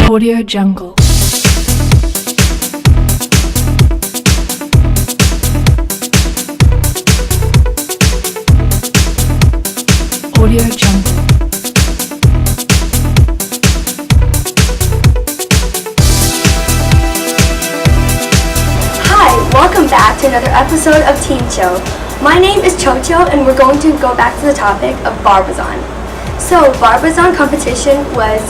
Audio Jungle. Audio Jungle. Hi, welcome back to another episode of Teen Show. My name is Chocho and we're going to go back to the topic of Barbizon. So, Barbizon competition was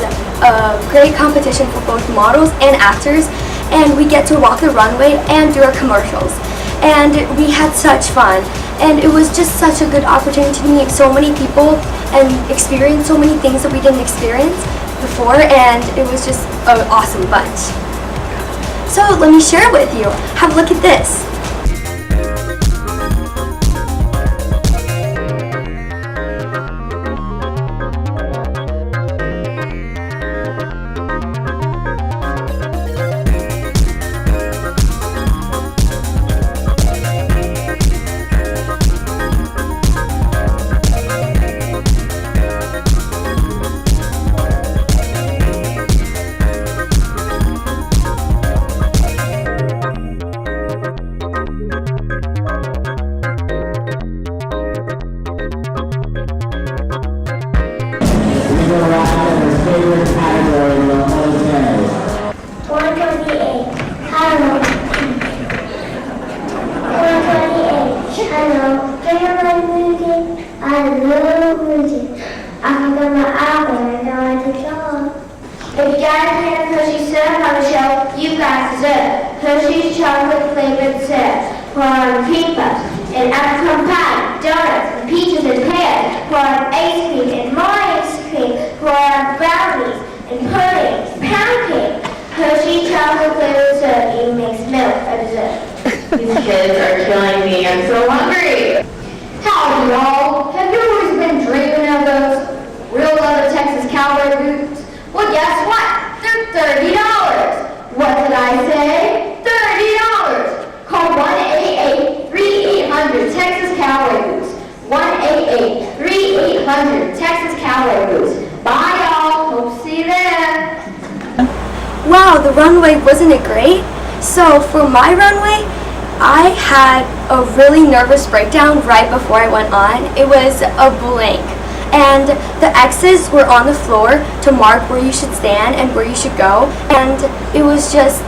a great competition for both models and actors, and we get to walk the runway and do our commercials. And we had such fun, and it was just such a good opportunity to meet so many people and experience so many things that we didn't experience before, and it was just an awesome bunch. So, let me share it with you. Have a look at this. If you got a can of Hershey's syrup on the shelf, you guys deserve Hershey's chocolate flavored syrup for on pink puffs and apricot pie, donuts, and peaches and pears for on ice cream and more ice cream for on brownies and puddings, pound cake. Hershey's chocolate flavored syrup even makes milk a dessert. These kids are killing me. I'm so hungry. Howdy, y'all. Have you always been dreaming of those real leather Texas cowboy boots? Well, guess what? They're $30. What did I say? $30. Call 1-888-3800 Texas Cowboy Boots. 1-888-3800 Texas Cowboy Boots. Bye, y'all. Hope to see you there. Wow, the runway, wasn't it great? So for my runway, I had a really nervous breakdown right before I went on. It was a blank. And the X's were on the floor to mark where you should stand and where you should go. And it was just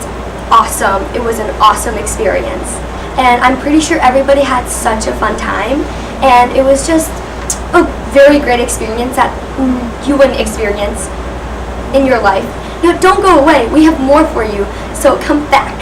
awesome. It was an awesome experience. And I'm pretty sure everybody had such a fun time. And it was just a very great experience that you wouldn't experience in your life. Now, don't go away. We have more for you. So come back.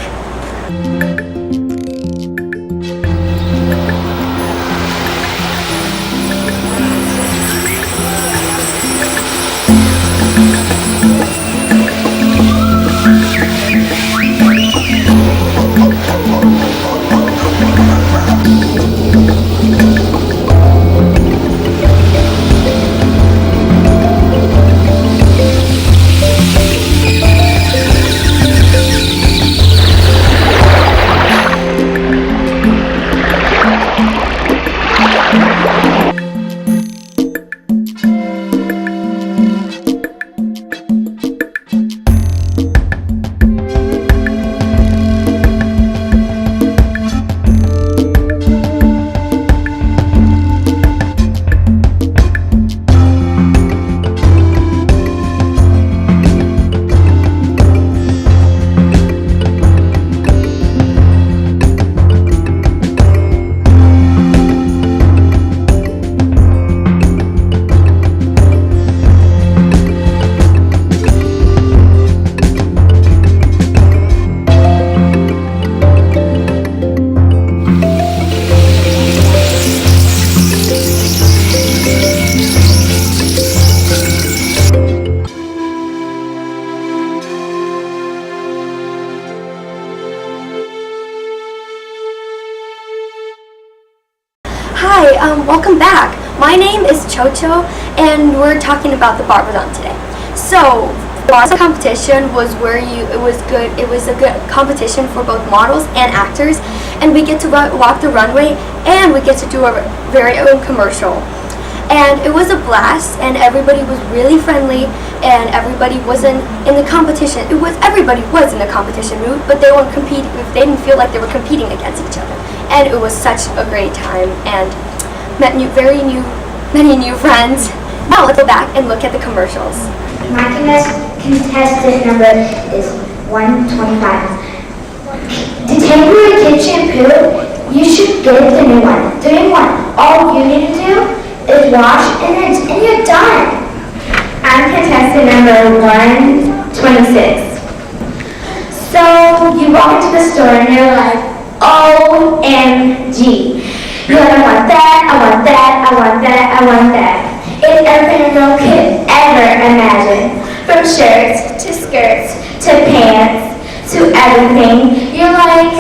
Hi, welcome back. My name is Chocho, and we're talking about the Barbazon today. So, the Barbazon competition was it was a good competition for both models and actors, and we get to walk the runway, and we get to do our very own commercial. And it was a blast, and everybody was really friendly, and everybody wasn't in the competition. Everybody was in the competition mood, but they weren't competing. They didn't feel like they were competing against each other. And it was such a great time, and met many new friends. Now let's go back and look at the commercials. My contestant number is 125. Detangler Kid Shampoo, you should get the new one. The new one. All you need to do is wash and you're done. I'm contestant number 126. So you walk into the store and you're like, OMG. You're like, I want that, I want that, I want that, I want that. It's everything a girl could ever imagine. From shirts to skirts to pants to everything. You're like,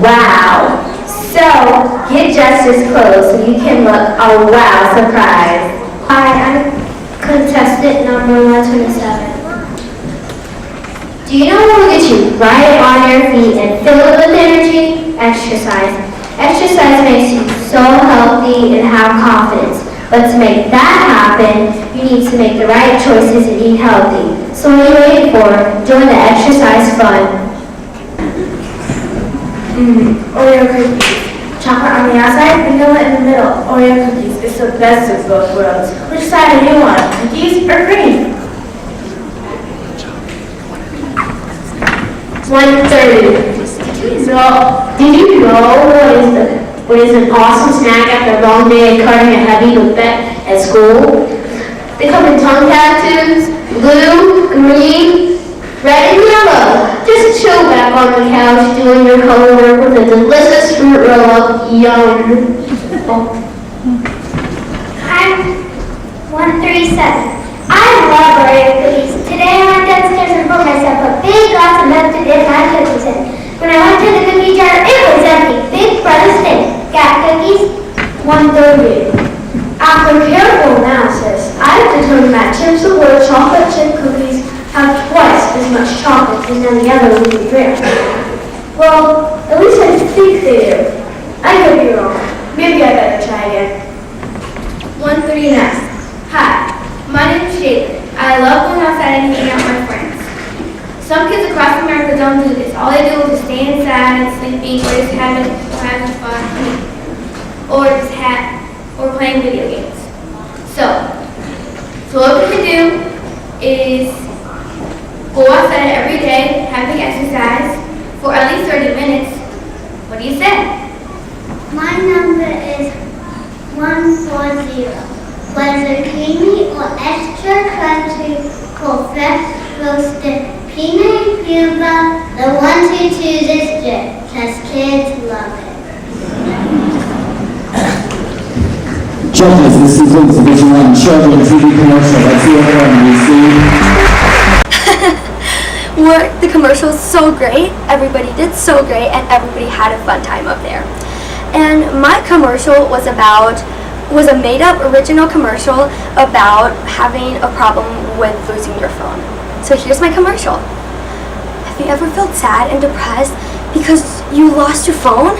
wow. So get just as close so you can look a wow surprise. Hi, I'm contestant number 127. Do you know what will get you right on your feet and filled with energy? Exercise. Exercise makes you so healthy and have confidence. But to make that happen, you need to make the right choices and eat healthy. So what are you waiting for? Join the exercise fun. Oreo cookies. Chocolate on the outside, vanilla in the middle. Oreo cookies is the best of both worlds. Which side do you want? Cookies or cream? 130. So, did you know what is an awesome snack after a long day of carting a heavy book bag at school? They come in tongue tattoos, blue, green, red, and yellow. Just chill back on the couch doing your homework with a delicious fruit roll-up. Yum. I'm 137. I love Oreo cookies. Today I went downstairs and bought myself a big glass of milk to dip my cookies in. When I went to the cookie jar, it was empty. Big brother stink. Got cookies? 130. After careful analysis, I have determined that Chips Ahoy chocolate chip cookies have twice as much chocolate as any other weekly brand. Well, at least I think they do. I could be wrong. Maybe I better try again. 139. Hi, my name is Jalen. I love going outside and hanging out with my friends. Some kids across America don't do this. All they do is just stay inside and sleeping, or just having fun, or playing video games. So what we can do is go outside every day, having exercise for at least 30 minutes. What do you say? My number is 140. Whether creamy or extra crunchy, cold fresh roasted peanut puma, the one to choose is Jet, because kids love it. Judges, this is Division 1 Children TV commercial. Let's see what we see. Were the commercials so great? Everybody did so great, and everybody had a fun time up there. And my commercial was a made-up original commercial about having a problem with losing your phone. So here's my commercial. Have you ever felt sad and depressed because you lost your phone?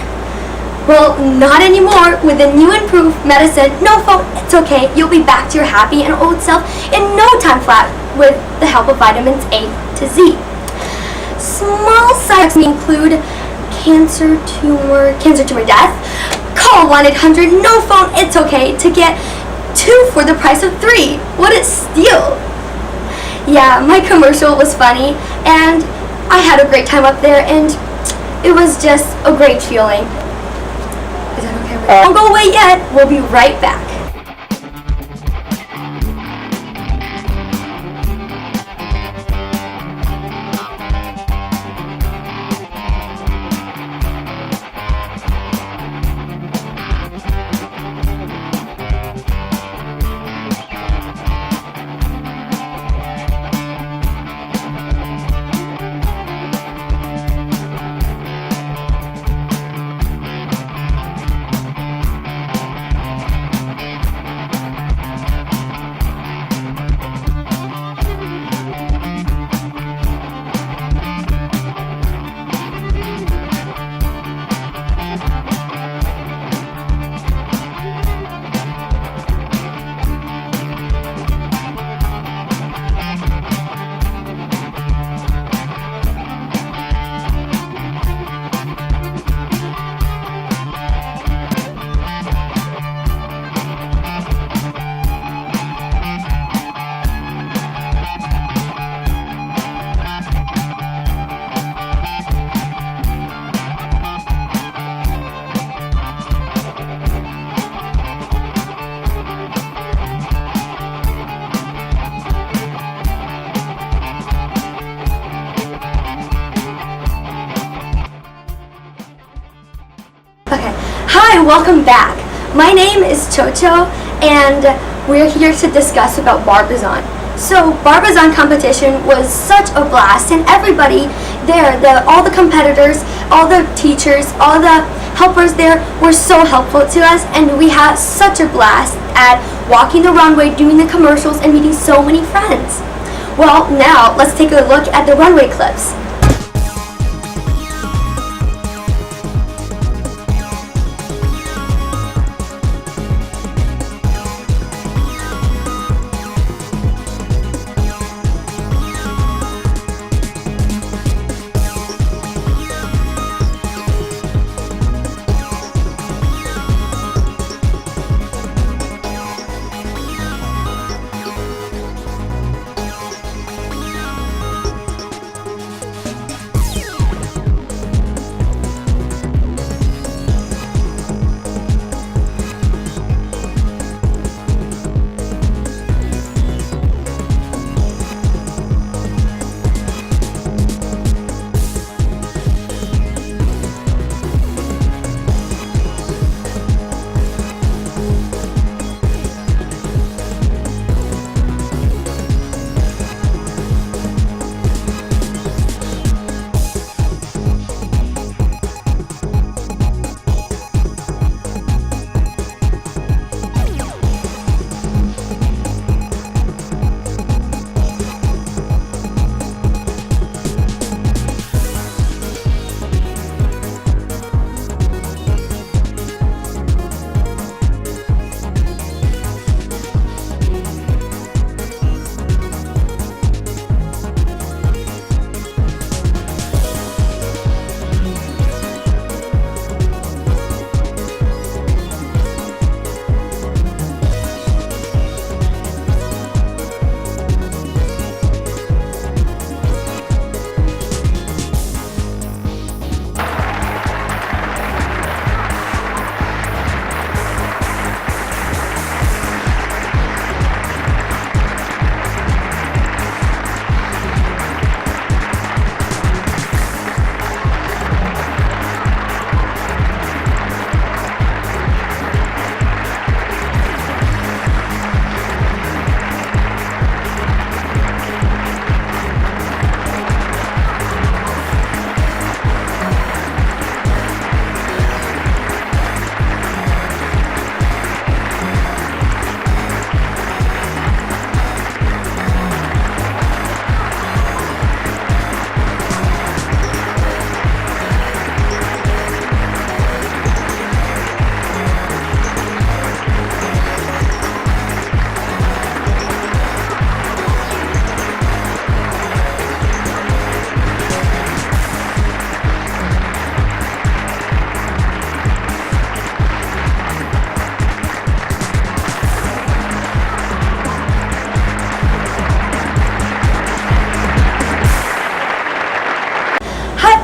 Well, not anymore. With the new improved medicine, no phone, it's okay. You'll be back to your happy and old self in no time flat with the help of vitamins A to Z. Small side effects include cancer tumor death. Call 1-800 no phone, it's okay to get 2 for the price of 3. What a steal. Yeah, my commercial was funny, and I had a great time up there, and it was just a great feeling. Is that okay? Don't go away yet. We'll be right back. Okay. Hi, welcome back. My name is Chocho, and we're here to discuss about Barbizon. So, Barbizon competition was such a blast, and everybody there, all the competitors, all the teachers, all the helpers there were so helpful to us, and we had such a blast at walking the runway, doing the commercials, and meeting so many friends. Well, now let's take a look at the runway clips.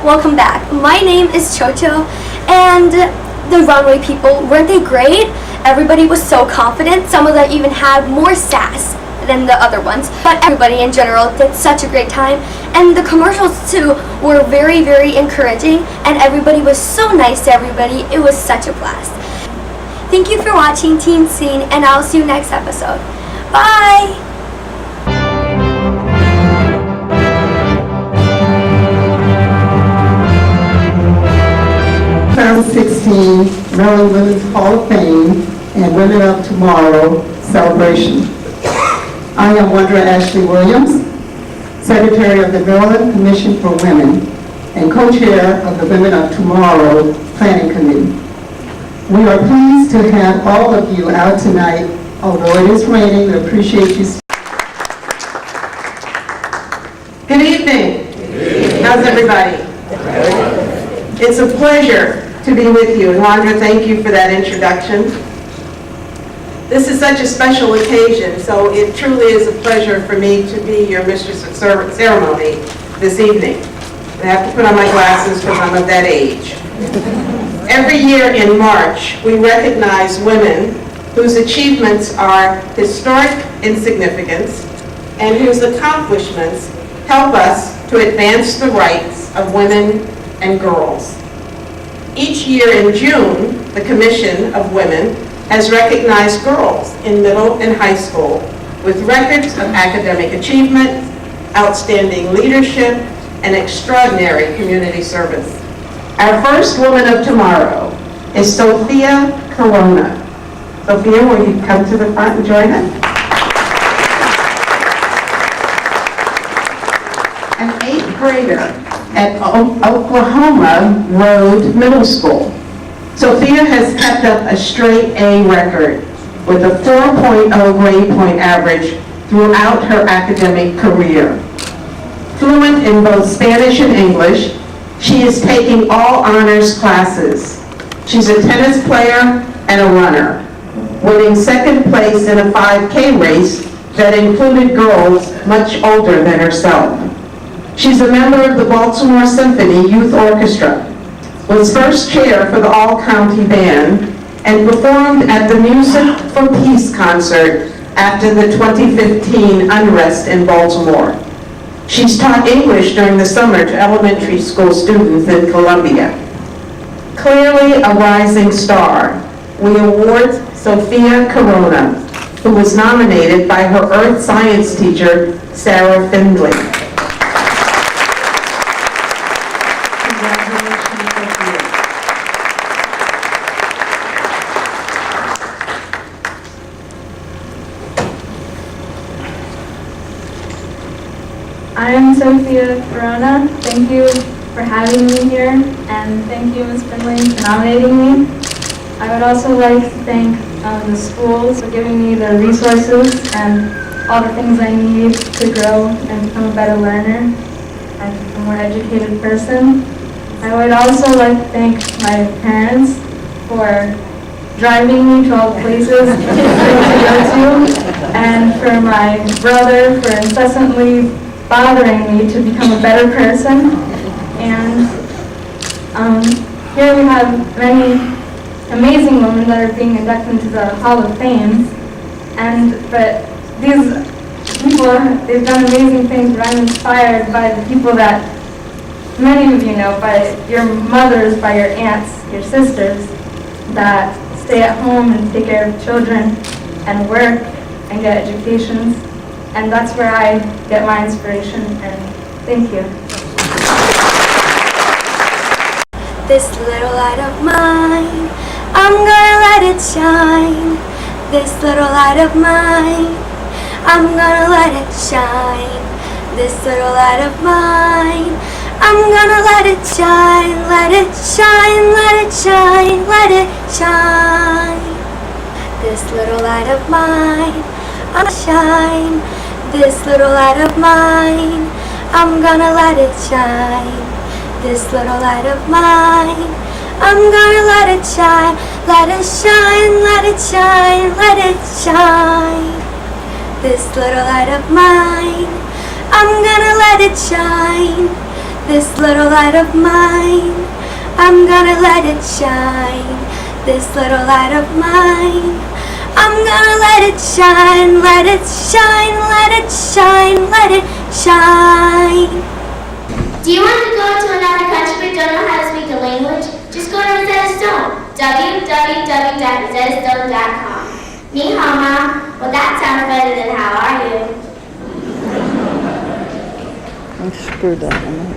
Welcome back. My name is Chocho, and the runway people, weren't they great? Everybody was so confident. Some of them even had more sass than the other ones, but everybody in general did such a great time, and the commercials too were very, very encouraging, and everybody was so nice to everybody. It was such a blast. Thank you for watching Teen Scene, and I'll see you next episode. Bye! Class 16 Maryland Women's Hall of Fame and Women of Tomorrow celebration. I am Wondra Ashley Williams, Secretary of the Maryland Commission for Women and co-chair of the Women of Tomorrow Planning Committee. We are pleased to have all of you out tonight. Although it is raining, we appreciate you. Good evening. How's everybody? It's a pleasure to be with you. And Wondra, thank you for that introduction. This is such a special occasion, so it truly is a pleasure for me to be your mistress of ceremony this evening. I have to put on my glasses because I'm of that age. Every year in March, we recognize women whose achievements are historic in significance and whose accomplishments help us to advance the rights of women and girls. Each year in June, the Commission of Women has recognized girls in middle and high school with records of academic achievement, outstanding leadership, and extraordinary community service. Our first Woman of Tomorrow is Sophia Corona. Sophia, will you come to the front and join us? An 8th grader at Oklahoma Road Middle School. Sophia has kept up a straight A record with a 4.0 grade point average throughout her academic career. Fluent in both Spanish and English, she is taking all honors classes. She's a tennis player and a runner, winning second place in a 5K race that included girls much older than herself. She's a member of the Baltimore Symphony Youth Orchestra, was first chair for the all-county band, and performed at the Music for Peace concert after the 2015 unrest in Baltimore. She's taught English during the summer to elementary school students in Columbia. Clearly a rising star, we award Sophia Corona, who was nominated by her earth science teacher, Sarah Findlay. Congratulations, Sophia. I am Sophia Corona. Thank you for having me here, and thank you, Ms. Finley, for nominating me. I would also like to thank the schools for giving me the resources and all the things I need to grow and become a better learner and a more educated person. I would also like to thank my parents for driving me to all the places to go to, and for my brother for incessantly bothering me to become a better person. And here we have many amazing women that are being inducted into the Hall of Fame. But these people, they've done amazing things, but I'm inspired by the people that many of you know, by your mothers, by your aunts, your sisters, that stay at home and take care of children and work and get educations. And that's where I get my inspiration, and thank you. This little light of mine, I'm gonna let it shine. This little light of mine, I'm gonna let it shine. This little light of mine, I'm gonna let it shine. Let it shine, let it shine, let it shine. This little light of mine, I'm gonna shine. This little light of mine, I'm gonna let it shine. This little light of mine, I'm gonna let it shine. Let it shine, let it shine, let it shine. This little light of mine, I'm gonna let it shine. This little light of mine, I'm gonna let it shine. This little light of mine, I'm gonna let it shine, let it shine, let it shine, let it shine. Do you want to go to another country but don't know how to speak the language? Just go to Rosetta Stone, www.rosettastone.com. Ni hao, Mom. Well, that sounds better than how are you? I screwed that one up.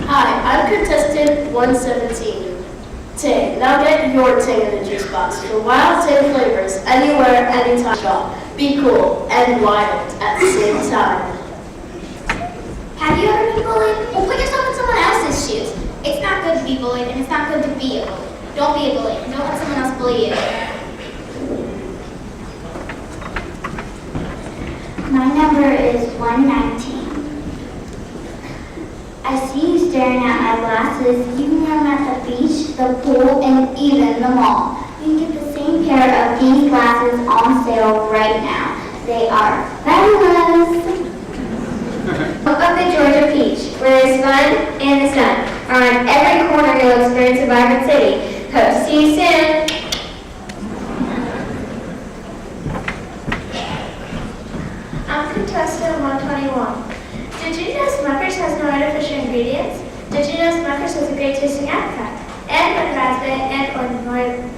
Hi, I'm contestant 117. Ting. Now get your Ting in the juice box for wild Ting flavors anywhere, anytime. Shop. Be cool and wild at the same time. Have you ever been bullied? Well, put yourself in someone else's shoes. It's not good to be bullied, and it's not good to be a bully. Don't be a bully. Don't let someone else bully you. My number is 119. I see you staring at my glasses. You can wear them at the beach, the pool, and even the mall. You can get the same pair of these glasses on sale right now. They are fabulous. Look up the Georgia Peach, where there's fun and the sun are on every corner you'll experience in Vibrant City. Hope to see you soon. I'm contestant 121. Did you know Smucker's has no artificial ingredients? Did you know Smucker's has a great tasting appetite? And when chocolate and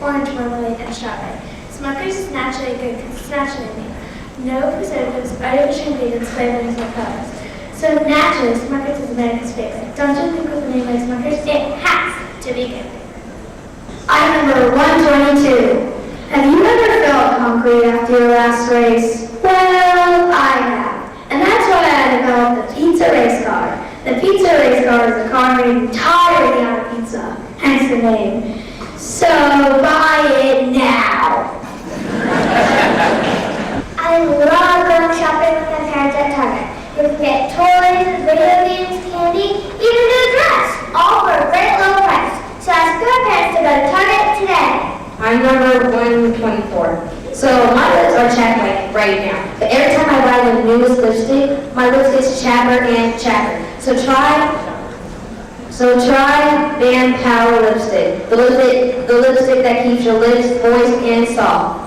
orange marmalade and strawberry. Smucker's is naturally good because it's naturally made. No preservatives, artificial ingredients, flavorings, or colors. So naturally, Smucker's is America's favorite. Don't you think with a name like Smucker's, it has to be good? Item number 122. Have you ever felt hungry after your last race? Well, I have. And that's why I developed the Pizza Race Car. The Pizza Race Car is a car made entirely out of pizza, hence the name. So buy it now. I love going shopping with my parents at Target. You can get toys, video games, candy, even a new dress, all for a great low price. So ask your parents to go to Target today. I'm number 124. So my lips are chapped right now. But every time I buy the newest lipstick, my lips get chapper and chapper. So try Van Power lipstick. The lipstick that keeps your lips moist and soft.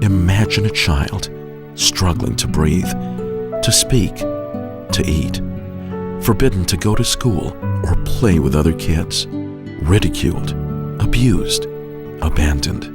Imagine a child struggling to breathe, to speak, to eat, forbidden to go to school or play with other kids, ridiculed, abused, abandoned.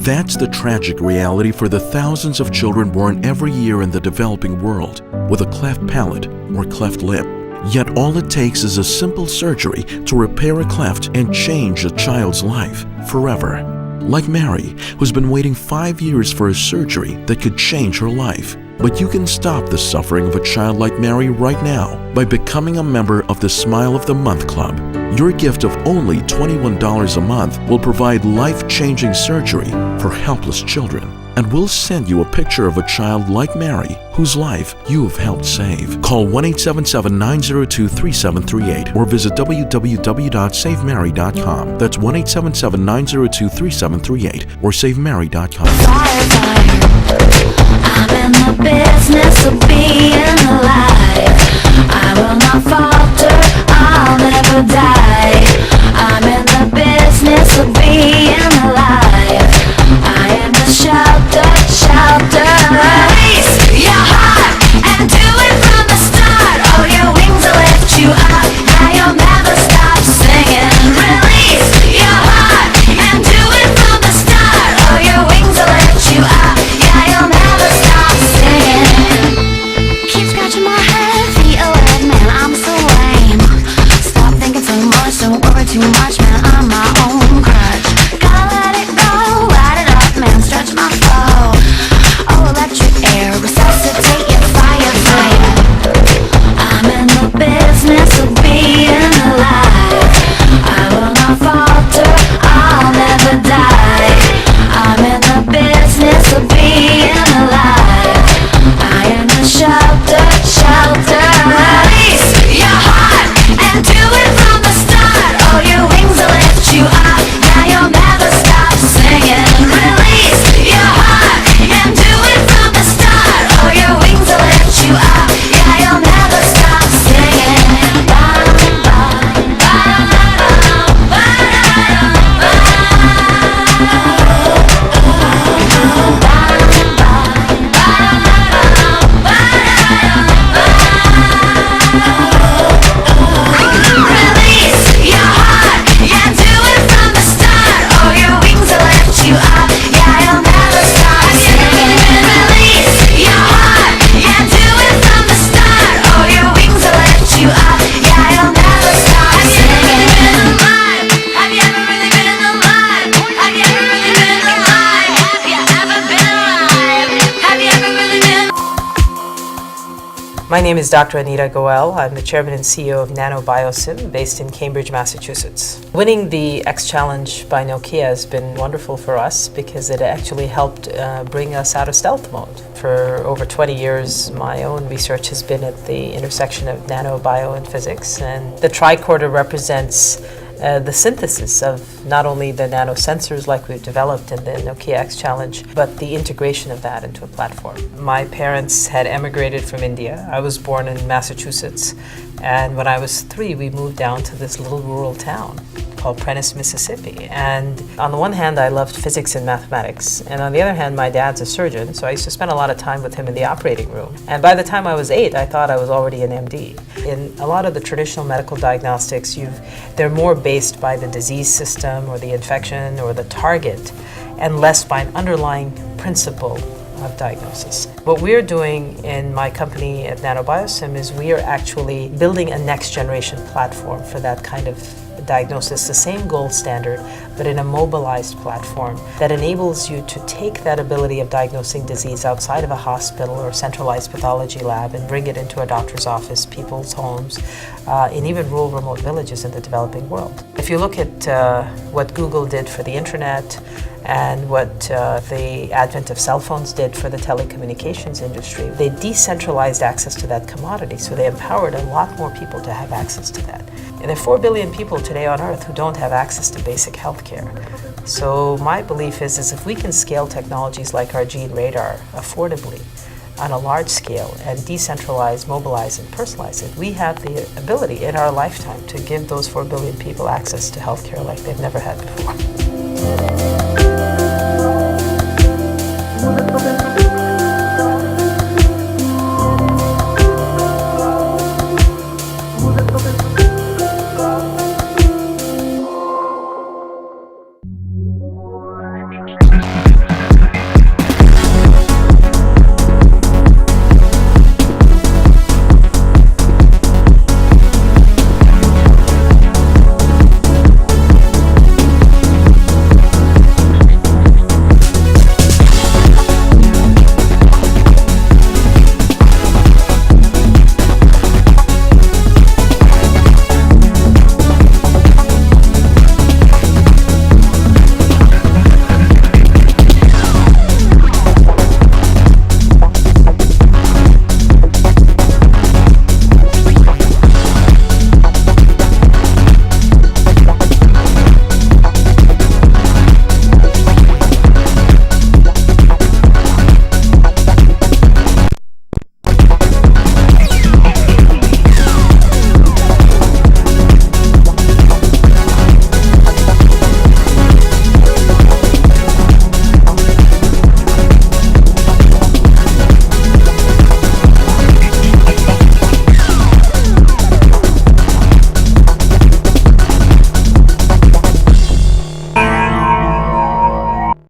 That's the tragic reality for the thousands of children born every year in the developing world with a cleft palate or cleft lip. Yet all it takes is a simple surgery to repair a cleft and change a child's life forever. Like Mary, who's been waiting 5 years for a surgery that could change her life. But you can stop the suffering of a child like Mary right now by becoming a member of the Smile of the Month Club. Your gift of only $21 a month will provide life-changing surgery for helpless children. And we'll send you a picture of a child like Mary whose life you've helped save. Call 1-877-902-3738 or visit www.savemary.com. That's 1-877-902-3738 or savemary.com. I'm in the business of being alive. I will not falter, I'll never die. I'm in the business of being alive. I am the shelter. Release your heart and do it from the start. Oh, your wings will lift you up. Now you'll never stop singing. Release your heart and do it from the start. Oh, your wings will lift you up. Yeah, you'll never stop singing. Keep scratching my head, feel it, man, I'm so lame. Stop thinking so much, don't worry too much, man, I'm my own crutch. My name is Dr. Anita Goel. I'm the chairman and CEO of NanoBioSim, based in Cambridge, Massachusetts. Winning the X Challenge by Nokia has been wonderful for us because it actually helped bring us out of stealth mode. For over 20 years, my own research has been at the intersection of nano, bio, and physics, and the tricorder represents the synthesis of not only the nanosensors like we've developed in the Nokia X Challenge, but the integration of that into a platform. My parents had emigrated from India. I was born in Massachusetts, and when I was 3, we moved down to this little rural town called Prentice, Mississippi. And on the one hand, I loved physics and mathematics, and on the other hand, my dad's a surgeon, so I used to spend a lot of time with him in the operating room. And by the time I was 8, I thought I was already an MD. In a lot of the traditional medical diagnostics, they're more based by the disease system or the infection or the target, and less by an underlying principle of diagnosis. What we're doing in my company at NanoBioSim is we are actually building a next generation platform for that kind of diagnosis, the same gold standard, but in a mobilized platform that enables you to take that ability of diagnosing disease outside of a hospital or centralized pathology lab and bring it into a doctor's office, people's homes, in even rural remote villages in the developing world. If you look at what Google did for the internet and what the advent of cell phones did for the telecommunications industry, they decentralized access to that commodity, so they empowered a lot more people to have access to that. And there are 4 billion people today on Earth who don't have access to basic health care. So my belief is if we can scale technologies like our gene radar affordably on a large scale and decentralize, mobilize, and personalize it, we have the ability in our lifetime to give those 4 billion people access to health care like they've never had before.